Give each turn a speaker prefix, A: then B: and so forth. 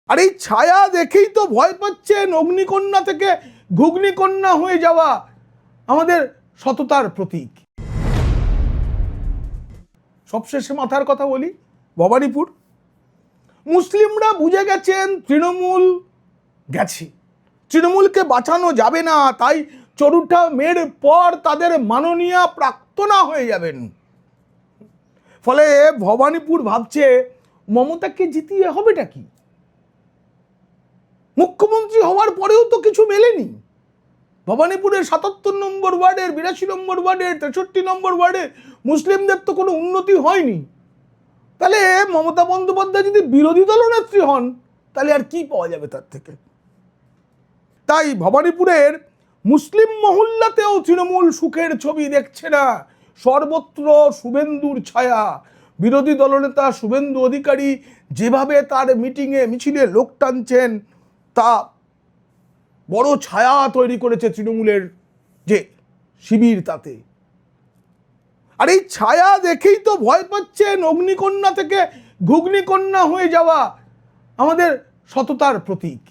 A: আর এই ছায়া দেখেই তো ভয় পাচ্ছেন অগ্নিকন্যা থেকে ঘুগ্নিকন্যা হয়ে যাওয়া আমাদের সততার প্রতীক। সবশেষে মাথার কথা বলি, ভবানীপুর মুসলিমরা বুঝে গেছেন তৃণমূল গেছে, তৃণমূলকে বাঁচানো যাবে না, তাই চরুঠা মেয়ের পর তাদের মাননীয়া প্রাক্তনা হয়ে যাবেন। ফলে ভবানীপুর ভাবছে মমতাকে জিতিয়ে হবেটা কি? মুখ্যমন্ত্রী হওয়ার পরেও তো কিছু মেলেনি। ভবানীপুরের ৭৭ নম্বর ওয়ার্ডের, ৮২ নম্বর ওয়ার্ডের, ৬৩ নম্বর ওয়ার্ডে মুসলিমদের তো কোনো উন্নতি হয়নি। তাহলে মমতা বন্দ্যোপাধ্যায় যদি বিরোধী দলনেত্রী হন তাহলে আর কি পাওয়া যাবে তার থেকে? তাই ভবানীপুরের মুসলিম মহল্লাতেও তৃণমূল সুখের ছবি দেখছে না। সর্বত্র শুভেন্দুর ছায়া। বিরোধী দলনেতা শুভেন্দু অধিকারী যেভাবে তার মিটিংয়ে মিছিলে লোক টানছেন, তা বড় ছায়া তৈরি করেছে তৃণমূলের যে শিবির তাতে। আর এই ছায়া দেখেই তো ভয় পাচ্ছেন অগ্নিকন্যা থেকে ঘুগ্নিকন্যা হয়ে যাওয়া আমাদের সততার প্রতীক।